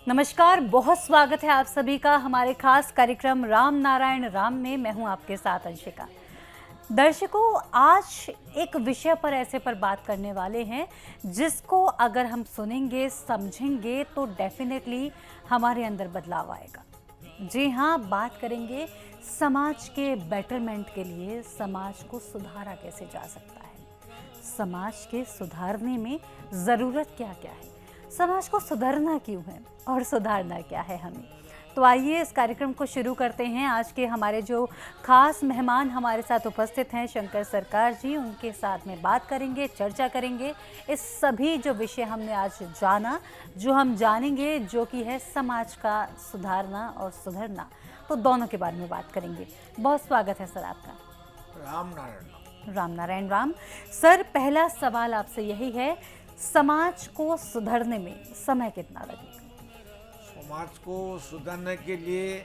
नमस्कार, बहुत स्वागत है आप सभी का हमारे खास कार्यक्रम राम नारायण राम में। मैं हूं आपके साथ अंशिका। दर्शकों, आज एक विषय पर ऐसे पर बात करने वाले हैं जिसको अगर हम सुनेंगे, समझेंगे तो डेफिनेटली हमारे अंदर बदलाव आएगा। जी हाँ, बात करेंगे समाज के बेटरमेंट के लिए समाज को सुधारा कैसे जा सकता है, समाज के सुधारने में ज़रूरत क्या क्या है, समाज को सुधारना क्यों है और सुधारना क्या है हमें। तो आइए इस कार्यक्रम को शुरू करते हैं। आज के हमारे जो खास मेहमान हमारे साथ उपस्थित हैं, शंकर सरकार जी, उनके साथ में बात करेंगे, चर्चा करेंगे इस सभी जो विषय हमने आज जाना, जो हम जानेंगे, जो कि है समाज का सुधारना और सुधरना, तो दोनों के बारे में बात करेंगे। बहुत स्वागत है सर आपका। राम नारायण राम नारायण राम। सर, पहला सवाल आपसे यही है, समाज को सुधरने में समय कितना लगेगा? समाज को सुधारने के लिए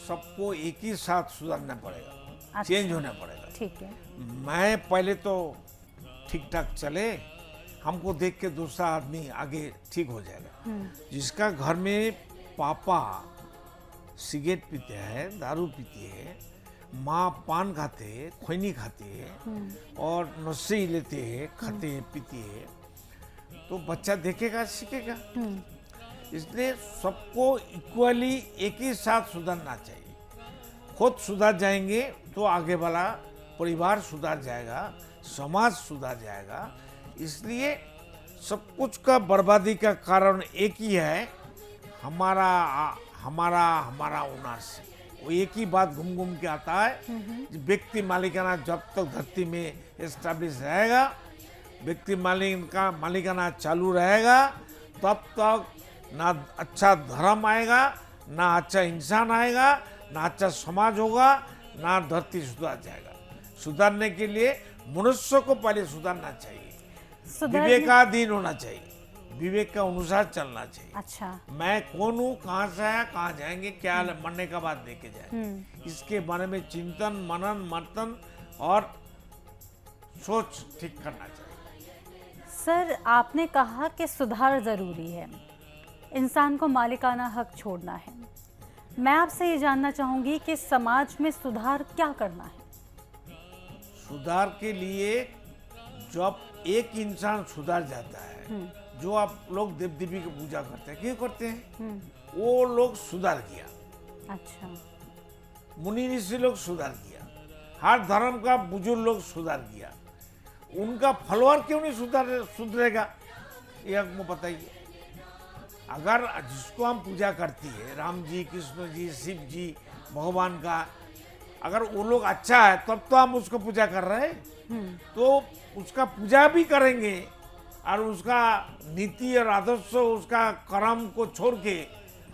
सबको एक ही साथ सुधारना पड़ेगा। अच्छा। चेंज होना पड़ेगा। ठीक है। मैं पहले तो ठीक ठाक चले, हमको देख के दूसरा आदमी आगे ठीक हो जाएगा। जिसका घर में पापा सिगरेट पीते हैं, दारू पीती है, माँ पान खाते, खैनी खाती है और नशे लेते हैं, खाते हैं, पीती है, तो बच्चा देखेगा, सीखेगा। इसलिए सबको इक्वली एक ही साथ सुधरना चाहिए। खुद सुधर जाएंगे तो आगे वाला परिवार सुधर जाएगा, समाज सुधर जाएगा। इसलिए सब कुछ का बर्बादी का कारण एक ही है, हमारा हमारा हमारा ओनर से। वो एक ही बात घूम घूम के आता है। व्यक्ति मालिकाना जब तक धरती में एस्टैब्लिश रहेगा, व्यक्ति मालिकाना चालू रहेगा, तब तक ना अच्छा धर्म आएगा, ना अच्छा इंसान आएगा, ना अच्छा समाज होगा, ना धरती सुधर जाएगा। सुधारने के लिए मनुष्य को पहले सुधारना चाहिए, विवेकाधीन होना चाहिए, विवेक का अनुसार चलना चाहिए। अच्छा। मैं कौन हूँ, कहाँ से आया, कहाँ जाएंगे, क्या मरने का बाद देखे जाए, इसके बारे में चिंतन, मनन, मंथन और सोच ठीक करना चाहिए। सर, आपने कहा कि सुधार ज़रूरी है, इंसान को मालिकाना हक छोड़ना है। मैं आपसे ये जानना चाहूँगी कि समाज में सुधार क्या करना है? सुधार के लिए जब एक इंसान सुधर जाता है, जो आप लोग देव देवी की पूजा करते हैं, क्यों करते हैं? वो लोग सुधार किया। अच्छा। मुनि ऋषि लोग सुधार किया, हर धर्म का बुजुर्ग लोग सुधार किया। उनका फॉलोअर क्यों नहीं सुधरेगा, ये हमको बताइए। अगर जिसको हम पूजा करती है, राम जी, कृष्ण जी, शिव जी, भगवान का, अगर वो लोग अच्छा है तब तो हम उसको पूजा कर रहे हैं। तो उसका पूजा भी करेंगे और उसका नीति और आदर्श, उसका कर्म को छोड़ के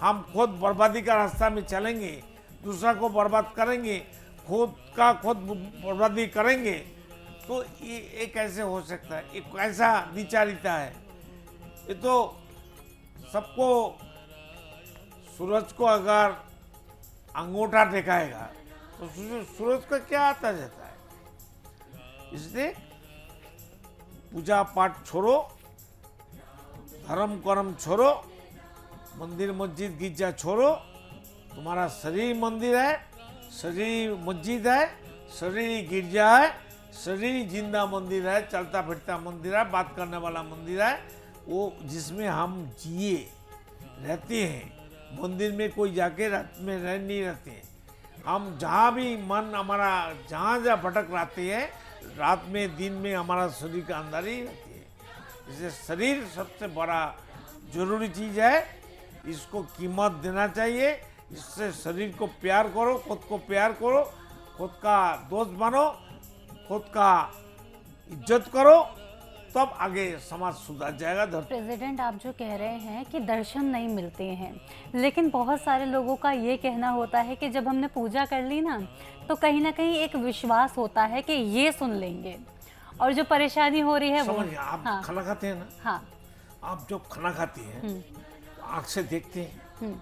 हम खुद बर्बादी का रास्ता में चलेंगे, दूसरा को बर्बाद करेंगे, खुद का खुद बर्बादी करेंगे, तो ये कैसे हो सकता है? ये कैसा विचारिता है? ये तो सबको, सूरज को अगर अंगूठा दिखाएगा तो सूरज का क्या आता जाता है? इसलिए पूजा पाठ छोड़ो, धर्म कर्म छोड़ो, मंदिर मस्जिद गिरजा छोड़ो। तुम्हारा शरीर मंदिर है, शरीर मस्जिद है, शरीर गिरजा है, शरीर जिंदा मंदिर है, चलता फिरता मंदिर है, बात करने वाला मंदिर है, वो जिसमें हम जिए रहते हैं। मंदिर में कोई जाके रात में रह नहीं रहते हैं। हम जहाँ भी मन हमारा जहाँ भटक रहते हैं, रात में दिन में हमारा शरीर का अंदर ही रहती है। इसलिए शरीर सबसे बड़ा जरूरी चीज़ है, इसको कीमत देना चाहिए। इससे शरीर को प्यार करो, खुद को प्यार करो, खुद का दोस्त बनो, खुद का इज्जत करो, तब आगे समाज सुधर जाएगा। प्रेसिडेंट, आप जो कह रहे हैं कि दर्शन नहीं मिलते हैं, लेकिन बहुत सारे लोगों का ये कहना होता है कि जब हमने पूजा कर ली ना, तो कहीं ना कहीं एक विश्वास होता है कि ये सुन लेंगे, और जो परेशानी हो रही है वो। आप हाँ। खाना खाते हैं ना? हाँ। आप जो खाना खाती हैं, आँख से देखते हैं,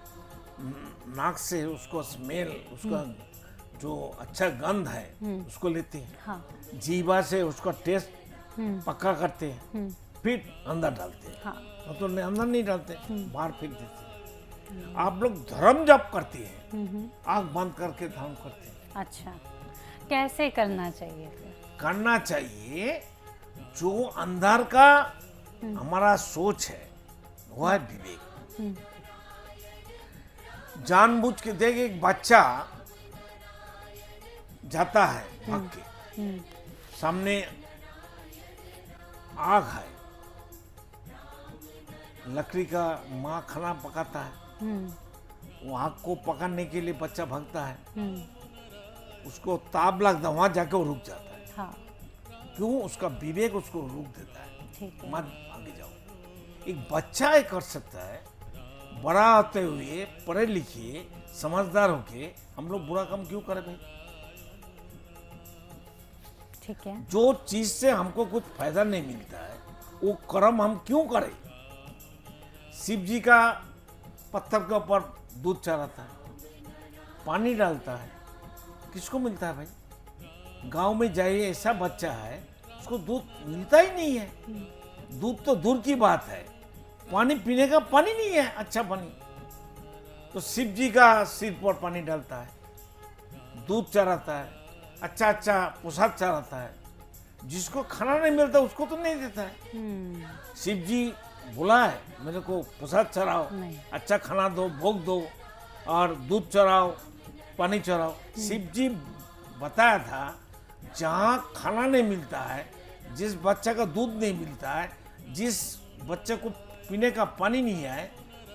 नाक से उसको स्मेल, उसका जो अच्छा गंध है उसको लेते हैं, हाँ। जीवा से उसका टेस्ट पक्का करते हैं, फिर अंदर डालते हैं। हाँ। मतलब अंदर नहीं डालते, बाहर फेंक देते हैं। आप लोग धर्म जब करते हैं, आंख बंद करके धर्म करते हैं। अच्छा, कैसे करना चाहिए फिर? करना चाहिए जो अंदर का हमारा सोच है वो है विवेक। जानबूझ के देख, एक बच्चा जाता है भाग के, सामने आग है, लकड़ी का माँ खाना पकाता है, वो आग को पकाने के लिए बच्चा भागता है, उसको ताप लगता है, वहां जाके वो रुक जाता है। हाँ। क्यों? उसका विवेक उसको रोक देता है, ठीक है। मत आगे जाओ। एक बच्चा ये कर सकता है, बड़ा होते हुए पढ़े लिखे समझदार होके हम लोग बुरा काम क्यों करें भाई? ठीक है। जो चीज से हमको कुछ फायदा नहीं मिलता है वो कर्म हम क्यों करें? शिव जी का पत्थर के ऊपर दूध चढ़ाता है, पानी डालता है, किसको मिलता है भाई? गांव में जाइए, ऐसा बच्चा है उसको दूध मिलता ही नहीं है। दूध तो दूर की बात है, पानी पीने का पानी नहीं है, अच्छा पानी। तो शिव जी का सिर पर पानी डालता है, दूध चढ़ाता है, अच्छा अच्छा प्रसाद चढ़ाता है। जिसको खाना नहीं मिलता उसको तो नहीं देता है। शिव जी बोला है मेरे को प्रसाद चढ़ाओ, अच्छा खाना दो, भोग दो और दूध चढ़ाओ, पानी चढ़ाओ। शिव जी बताया था जहाँ खाना नहीं मिलता है, जिस बच्चे का दूध नहीं मिलता है, जिस बच्चे को पीने का पानी नहीं है,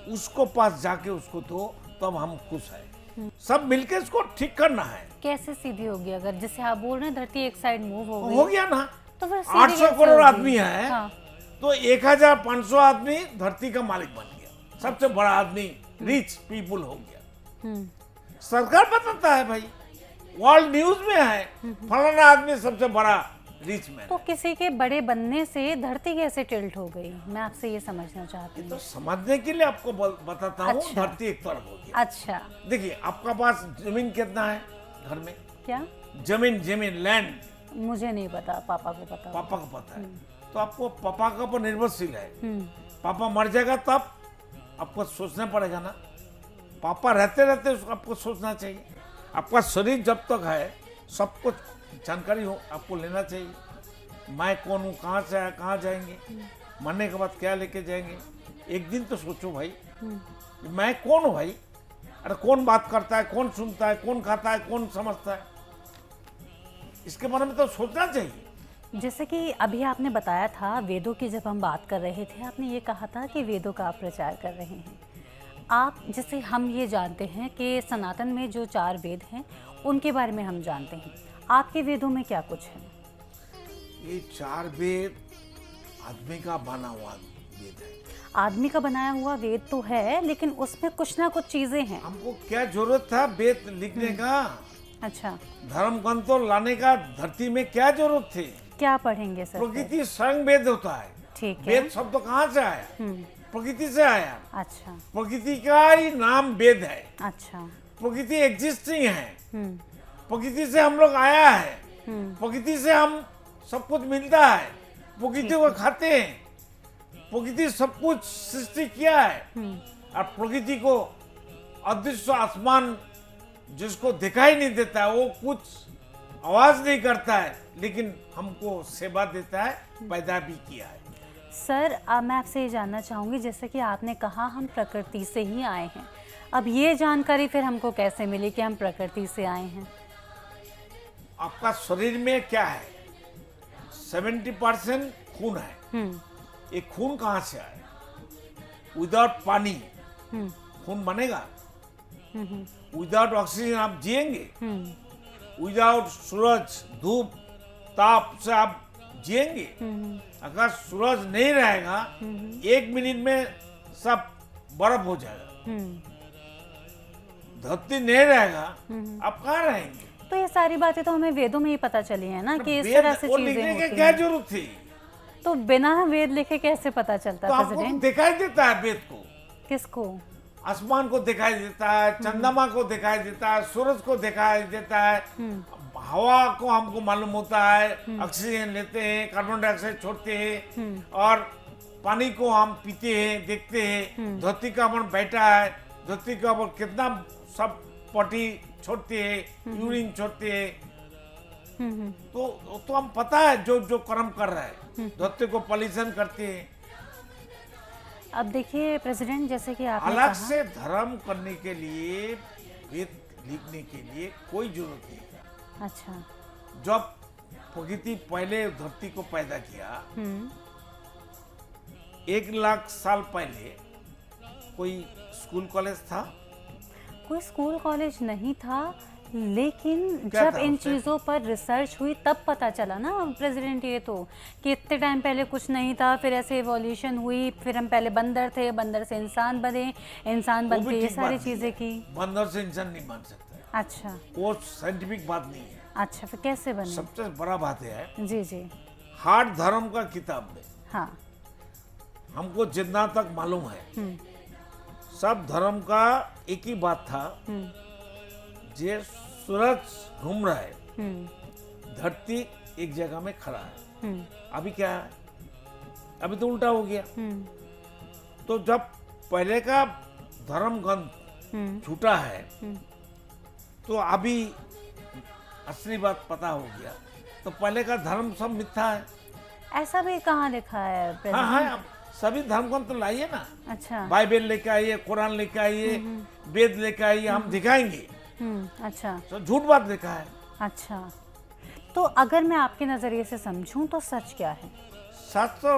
उसको पास जाके उसको दो, तब हम खुश हैं। सब मिलके इसको ठीक करना है। कैसे सीधी होगी? अगर जैसे आप बोल रहे हैं धरती एक साइड मूव हो गई, हो गया ना। तो फिर सीधी 800 कैसे करोड़ होगी? आदमी है, हाँ। तो 1500 आदमी धरती का मालिक बन गया, सबसे बड़ा आदमी, रिच पीपुल हो गया। सरकार बताता है भाई, वर्ल्ड न्यूज में है फलाना आदमी सबसे बड़ा रिच मैन। तो किसी के बड़े बनने से धरती कैसे टिल्ट हो गई? मैं आपसे ये समझना चाहती तो हूँ। समझने के लिए आपको बताता हूँ। अच्छा। धरती एक तरफ हो गया। अच्छा। देखिए आपका पास जमीन कितना है घर में? क्या? जमीन लैंड मुझे नहीं पता, पापा को पता। पापा को पता है। तो आपको पापा का ऊपर निर्भरशील है। पापा मर जाएगा तब आपको सोचना पड़ेगा ना। पापा रहते रहते आपको सोचना चाहिए। आपका शरीर जब तक है सब कुछ जानकारी हो आपको लेना चाहिए। मैं कौन हूँ, कहाँ से आया, कहाँ जाएंगे, मरने के बाद क्या लेके जाएंगे। एक दिन तो सोचो भाई, मैं कौन हूँ भाई। अरे कौन बात करता है, कौन सुनता है, कौन खाता है, कौन समझता है, इसके बारे में तो सोचना चाहिए। जैसे कि अभी आपने बताया था वेदों की, जब हम बात कर रहे थे आपने ये कहा था कि वेदों का आप प्रचार कर रहे हैं। आप जैसे हम ये जानते हैं कि सनातन में जो 4 वेद हैं उनके बारे में हम जानते हैं, आपके वेदों में क्या कुछ है? ये 4 वेद आदमी का बना हुआ वेद है। आदमी का बनाया हुआ वेद तो है, लेकिन उसमें कुछ ना कुछ चीजें हैं। हमको क्या जरूरत था वेद लिखने का? अच्छा, धर्म ग्रंथ तो लाने का धरती में क्या जरूरत थी? क्या पढ़ेंगे सर? प्रकृति स्वयं वेद होता है। ठीक है। वेद शब्द तो कहाँ से आया? प्रकृति से आया। अच्छा। प्रकृति का ही नाम वेद है। अच्छा। प्रकृति एग्जिस्टिंग है, प्रकृति से हम लोग आया है, प्रकृति से हम सब कुछ मिलता है, प्रकृति को खाते हैं, प्रकृति सब कुछ सृष्टि किया है। और प्रकृति को अदृश्य आसमान जिसको दिखाई नहीं देता है, वो कुछ आवाज नहीं करता है, लेकिन हमको सेवा देता है, पैदा भी किया है। सर मैं आपसे ये जानना चाहूँगी, जैसे कि आपने कहा हम प्रकृति से ही आए हैं, अब ये जानकारी फिर हमको कैसे मिली कि हम प्रकृति से आए हैं? आपका शरीर में क्या है? 70% खून है। ये खून कहाँ से आया? विदाउट पानी खून बनेगा? विदाउट ऑक्सीजन आप जिएंगे? विदाउट सूरज, धूप, ताप से आप जिएंगे? अगर सूरज नहीं रहेगा 1 मिनट में सब बर्फ हो जाएगा। धरती नहीं रहेगा आप कहाँ रहेंगे? तो ये सारी बातें तो हमें वेदों में ही पता चली है ना कि इस वेद तरह से वो चीजें लिखने की होती क्या हैं। जरूरत थी? तो बिना वेद लिखे कैसे पता चलता तो आपको प्रेसिडेंट? दिखाई देता है वेद को। किसको? आसमान को दिखाई देता है, चंद्रमा को दिखाई देता है, सूरज को दिखाई देता है, हवा को हमको मालूम होता है, ऑक्सीजन लेते हैं, कार्बन डाइऑक्साइड छोड़ते हैं, और पानी को हम पीते हैं, देखते हैं, धरती का अपन बैठा है, धरती का अपन कितना सब पटी छोड़ते हैं, यूरिन छोड़ते हैं, तो हम पता है जो जो कर्म कर रहा है, धरती को पॉल्यूशन करते हैं। अब देखिए प्रेसिडेंट, जैसे कि आपने अलग कहा, से धर्म करने के लिए, वेद लिखने के लिए कोई जरूरत नहीं है। अच्छा, जब प्रकृति पहले धरती को पैदा किया, 1 लाख साल पहले कोई स्कूल कॉलेज था? कोई स्कूल कॉलेज नहीं था, लेकिन क्या जब था इन उसमें? चीज़ों पर रिसर्च हुई तब पता चला ना प्रेसिडेंट, ये तो कि इतने टाइम पहले कुछ नहीं था, फिर ऐसे इवोल्यूशन हुई, फिर हम पहले बंदर थे, बंदर से इंसान बने, इंसान वो बन भी के ये ठीक सारी बात चीज़ें नहीं है। की। बंदर से इंसान नहीं मान सकता है, अच्छा वो साइंटिफिक बात नहीं है। अच्छा, फिर कैसे बने? सबसे बड़ा बात है, जी जी, हार्ट धर्म का किताब में हाँ, हमको जितना तक मालूम है, हम्म, सब धर्म का एक ही बात था, जे सूरज घूम रहा है, धरती एक जगह में खड़ा है। अभी क्या है? अभी तो उल्टा हो गया। तो जब पहले का धर्म ग्रंथ झूठा है, तो अभी असली बात पता हो गया, तो पहले का धर्म सब मिथ्या है। ऐसा भी कहाँ लिखा है हाँ प्रेसिडेंट? हाँ, अब सभी धर्म ग्रंथ तो लाइए ना, अच्छा, बाइबल लेके आइए, कुरान लेके आइए, वेद लेके आइए, हम दिखाएंगे। अच्छा तो झूठ बात लिखा है। अच्छा, तो अगर मैं आपके नज़रिए से समझूं तो सच क्या है? सच तो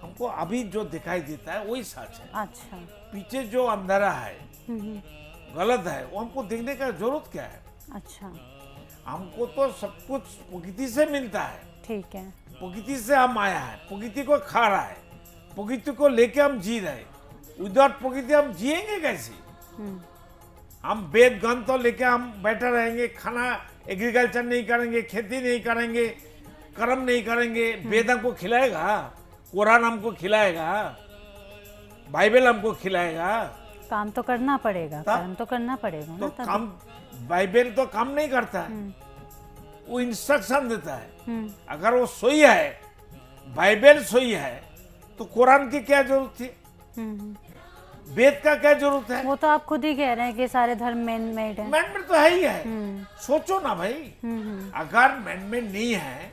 हमको अभी जो दिखाई देता है वही सच है। अच्छा, पीछे जो अंधेरा है, हम्म, गलत है, वो हमको देखने का जरूरत क्या है? अच्छा, हमको तो सब कुछ प्रकृति से मिलता है, ठीक है, प्रकृति से हम आया है, प्रकृति को खा रहा है, प्रकृति को लेके हम जी रहे हैं। विदाउट प्रकृति हम जिएंगे कैसे? हम वेद ग्रंथ तो लेके हम बैठे रहेंगे, खाना एग्रीकल्चर नहीं करेंगे, खेती नहीं करेंगे, कर्म नहीं करेंगे, वेद हमको खिलाएगा, कुरान हमको खिलाएगा, बाइबल हमको खिलाएगा? काम तो करना पड़ेगा, तब? कर्म तो करना पड़ेगा तो ना तब। काम, बाइबल तो काम नहीं करता है, वो इंस्ट्रक्शन देता है। अगर वो सोई है, बाइबल सोई है, तो कुरान की क्या जरूरत थी? वेद का क्या जरूरत है? वो तो आप खुद ही कह रहे हैं कि सारे धर्म मैन मेड है। मैन में तो है ही है। सोचो ना भाई, अगर मैन में नहीं है,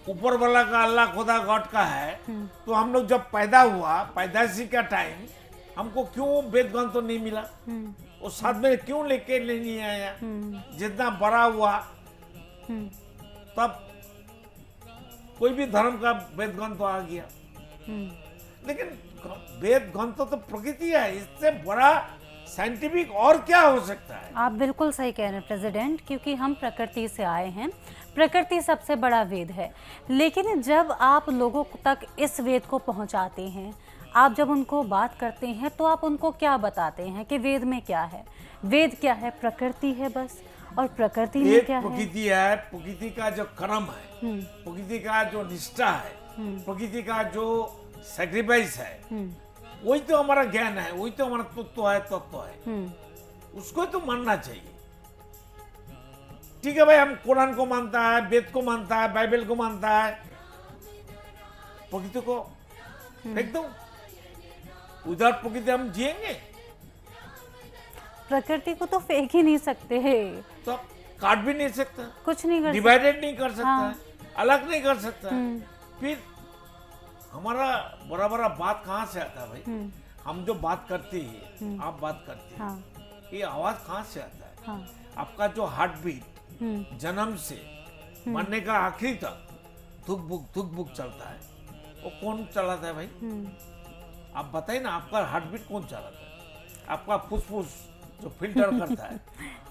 ऊपर वाला का, अल्लाह खुदा गॉड का है, तो हम लोग जब पैदा हुआ, पैदाइशी का टाइम, हमको क्यों वेद ग्रंथ तो नहीं मिला? वो साथ में क्यों लेके नहीं आया? जितना बड़ा हुआ, तब कोई भी धर्म का वेद ग्रंथ तो आ गया। लेकिन वेद ग्रंथ तो प्रकृति है, इससे बड़ा साइंटिफिक और क्या हो सकता है? आप बिल्कुल सही कह रहे हैं प्रेसिडेंट, क्योंकि हम प्रकृति से आए हैं, प्रकृति सबसे बड़ा वेद है। लेकिन जब आप लोगों तक इस वेद को पहुंचाते हैं, आप जब उनको बात करते हैं, तो आप उनको क्या बताते हैं कि वेद में क्या है? वेद क्या है? प्रकृति है बस। और प्रकृति में एक क्या है? प्रकृति है, प्रकृति का जो कर्म है, प्रकृति का जो निष्ठा है, प्रकृति का जो सैक्रिफाइस है, वही तो हमारा ज्ञान है, वही तो हमारा तत्व है, उसको तो मानना चाहिए। ठीक है भाई, हम कुरान को मानता है, वेद को मानता है, बाइबल को मानता है, प्रकृति को फेंक दो। उधर प्रकृति हम जिएंगे? प्रकृति को तो फेंक ही नहीं सकते है, तो काट भी नहीं सकता, कुछ नहीं कर डिवाइडेड नहीं कर सकता हाँ। है, अलग नहीं कर सकता है। फिर हमारा बड़ा बड़ा बात कहाँ से आता है भाई? हम जो बात करते हैं, आप बात करते हैं, हाँ, ये आवाज कहाँ से आता है? हाँ, आपका जो हार्ट बीट जन्म से मरने का आखिरी तक धुक बुक चलता है, वो कौन चलाता है भाई? आप बताइए ना, आपका हार्ट बीट कौन चलाता है? आपका फुसफुस जो फिल्टर करता है,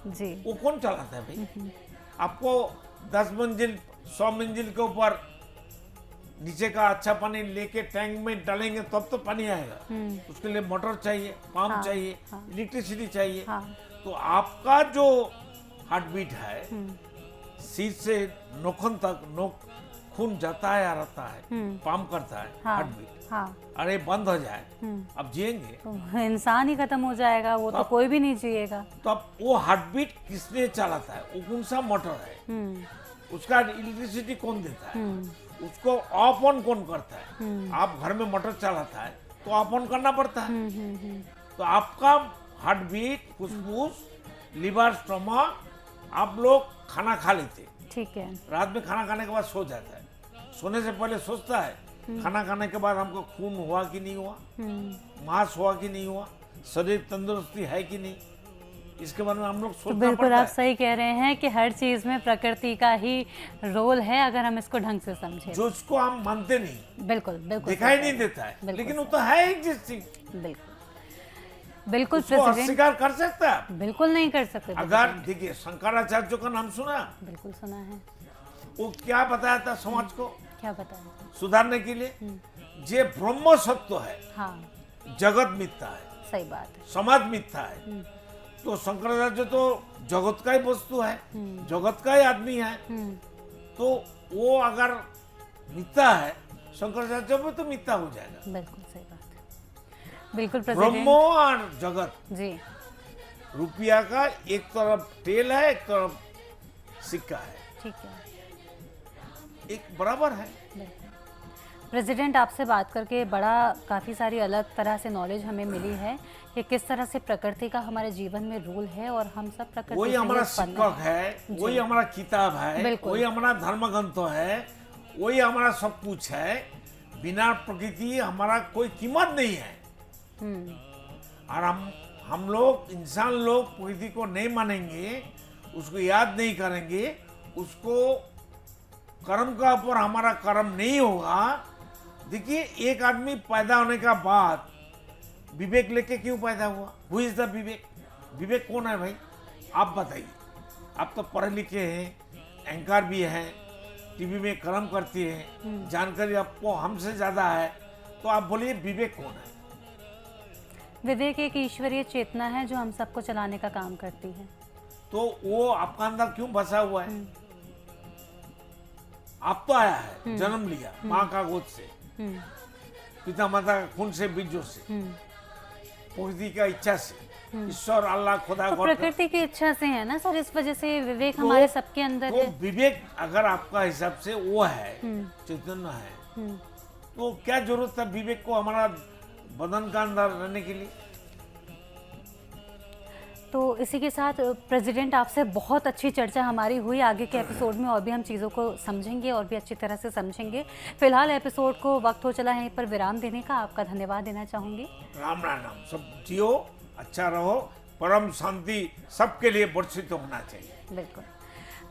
जी, वो कौन चलाता है भाई? आपको 10 मंजिल 100 मंजिल के ऊपर नीचे का अच्छा पानी लेके टैंक में डालेंगे तब तो पानी आएगा। उसके लिए मोटर चाहिए, पंप हाँ, चाहिए, हाँ। इलेक्ट्रिसिटी चाहिए। हाँ, तो आपका जो हार्ट बीट है, सिर से नोखन तक, खून जाता है आ रहता है, पंप करता है, हाँ, हार्ट बीट, हाँ, अरे बंद हो जाए, अब जिएंगे? तो इंसान ही खत्म हो जाएगा, वो तो कोई भी नहीं जिएगा। तो अब वो हार्ट बीट किसने चलाता है? वो कौन सा मोटर है? उसका इलेक्ट्रिसिटी कौन देता है? उसको ऑफ ऑन कौन करता है? आप घर में मोटर चलाता है तो ऑफ ऑन करना पड़ता है। तो आपका हार्ट बीट, फुसफुस, लिवर, स्टमक, आप लोग खाना खा लेते, ठीक है, रात में खाना खाने के बाद सो जाता है, सोने से पहले सोचता है खाना खाने के बाद हमको खून हुआ कि नहीं हुआ, मांस हुआ कि नहीं हुआ, शरीर तंदुरुस्ती है कि नहीं, इसके बारे में हम लोग तो सोचना बिल्कुल पड़ता आप है। सही कह रहे हैं कि हर चीज में प्रकृति का ही रोल है, अगर हम इसको ढंग से समझें। जो उसको हम मानते नहीं, बिल्कुल बिल्कुल दिखाई सही नहीं कह रहे देता है, बिल्कुल लेकिन वो तो है एग्जिस्टिंग। हैं। बिल्कुल बिल्कुल उसको प्रेसिडेंट, अस्वीकार कर सकता है? बिल्कुल नहीं कर सकते। अगर देखिए शंकराचार्य का नाम सुना, बिल्कुल सुना है। वो क्या बताया था समाज को क्या बताया? सुधारने के लिए? जे ब्रह्म सत्य है, हाँ, जगत मिथ्या है, सही बात है। समाज मिथ्या है। तो शंकराचार्य तो जगत का ही वस्तु है, जगत का ही आदमी है, तो वो अगर मिथ्या है, शंकराचार्य में तो मिथ्या हो जाएगा। बिल्कुल सही बात है। बिल्कुल ब्रह्म प्रेसिडेंट और जगत, जी, रुपया का एक तरफ टेल है, एक तरफ सिक्का है, ठीक है, एक बराबर है। बिल्कुल। प्रेसिडेंट आपसे बात करके बड़ा काफ़ी सारी अलग तरह से नॉलेज हमें मिली है कि किस तरह से प्रकृति का हमारे जीवन में रोल है और हम सब प्रकृति वही से ही हमारा उत्पन्न शिक्षक हैं। है, वही हमारा किताब है, बिल्कुल। वही हमारा धर्म ग्रंथ है, वही हमारा सब कुछ है। बिना प्रकृति हमारा कोई कीमत नहीं है। और हम लोग इंसान लोग प्रकृति को नहीं मानेंगे, उसको याद नहीं करेंगे, उसको कर्म का ऊपर हमारा कर्म नहीं होगा। देखिए एक आदमी पैदा होने का बाद विवेक लेके क्यों पैदा हुआ? हु इज द विवेक? विवेक कौन है भाई? आप बताइए। आप तो पढ़े लिखे हैं, एंकर भी हैं, टीवी में कर्म करती हैं, जानकारी आपको हमसे ज्यादा है, तो आप बोलिए विवेक कौन है? विवेक एक ईश्वरीय चेतना है जो हम सबको चलाने का काम करती है। तो वो आपका अंदर क्यों बसा हुआ है? आप तो आया है, जन्म लिया माँ का गोद से, पिता माता का खून से, बीजों से, प्रकृति का इच्छा से, ईश्वर, अल्लाह, खुदा, तो गॉड। प्रकृति की इच्छा से है ना सर, इस वजह से विवेक हमारे सबके अंदर तो है। विवेक अगर आपका हिसाब से वो है, चैतन्य है, तो क्या जरूरत है विवेक को हमारा बदन का अंदर रहने के लिए? तो इसी के साथ प्रेसिडेंट आपसे बहुत अच्छी चर्चा हमारी हुई। आगे के एपिसोड में और भी हम चीज़ों को समझेंगे और भी अच्छी तरह से समझेंगे। फिलहाल एपिसोड को वक्त हो चला है यहीं पर विराम देने का। आपका धन्यवाद देना चाहूँगी। राम राम राम। सब जियो, अच्छा रहो, परम शांति सबके लिए वर्षित होना चाहिए। बिल्कुल।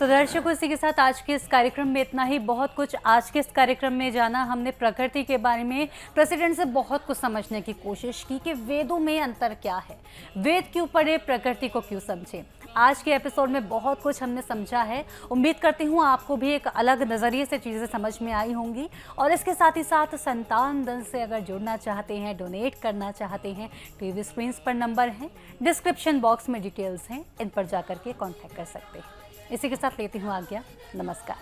तो दर्शकों, इसी के साथ आज के इस कार्यक्रम में इतना ही। बहुत कुछ आज के इस कार्यक्रम में जाना हमने, प्रकृति के बारे में प्रेसिडेंट से बहुत कुछ समझने की कोशिश की कि वेदों में अंतर क्या है, वेद क्यों पढ़े, प्रकृति को क्यों समझे। आज के एपिसोड में बहुत कुछ हमने समझा है। उम्मीद करती हूँ आपको भी एक अलग नज़रिए से चीज़ें समझ में आई होंगी। और इसके साथ ही साथ संतान दल से अगर जुड़ना चाहते हैं, डोनेट करना चाहते हैं, टीवी स्क्रीन पर नंबर हैं, डिस्क्रिप्शन बॉक्स में डिटेल्स हैं, इन पर जाकर के कॉन्टैक्ट कर सकते हैं। इसी के साथ लेती हूँ आज्ञा। नमस्कार।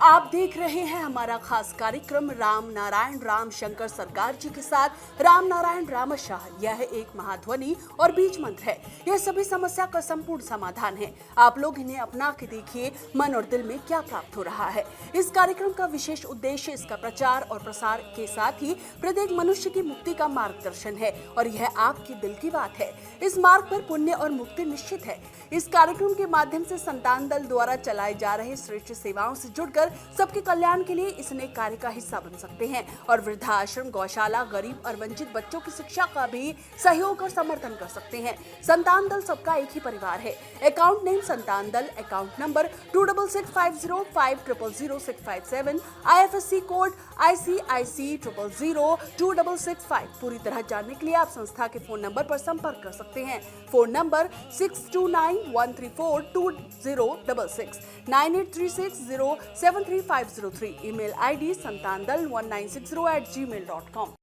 आप देख रहे हैं हमारा खास कार्यक्रम राम नारायण राम शंकर सरकार जी के साथ राम नारायण रामशाह। यह एक महाध्वनि और बीज मंत्र है। यह सभी समस्या का संपूर्ण समाधान है। आप लोग इन्हें अपना के देखिए, मन और दिल में क्या प्राप्त हो रहा है। इस कार्यक्रम का विशेष उद्देश्य इसका प्रचार और प्रसार के साथ ही प्रत्येक मनुष्य की मुक्ति का मार्गदर्शन है और यह आपके दिल की बात है। इस मार्ग पर पुण्य और मुक्ति निश्चित है। इस कार्यक्रम के माध्यम से संतान दल द्वारा चलाए जा रहे श्रेष्ठ सेवाओं से जुड़कर सबके कल्याण के लिए इस नेक कार्य का हिस्सा बन सकते हैं और वृद्धाश्रम, गौशाला, गरीब और वंचित बच्चों की शिक्षा का भी सहयोग और समर्थन कर सकते हैं। संतान दल सबका एक ही परिवार है। अकाउंट नेम संतान दल, account number 266505000657, IFSC code ICIC 000265। पूरी तरह जानने के लिए आप संस्था के फोन नंबर पर संपर्क कर सकते हैं। Phone number 6291342066, 9836073503। Email ID santandal1960@gmail.com।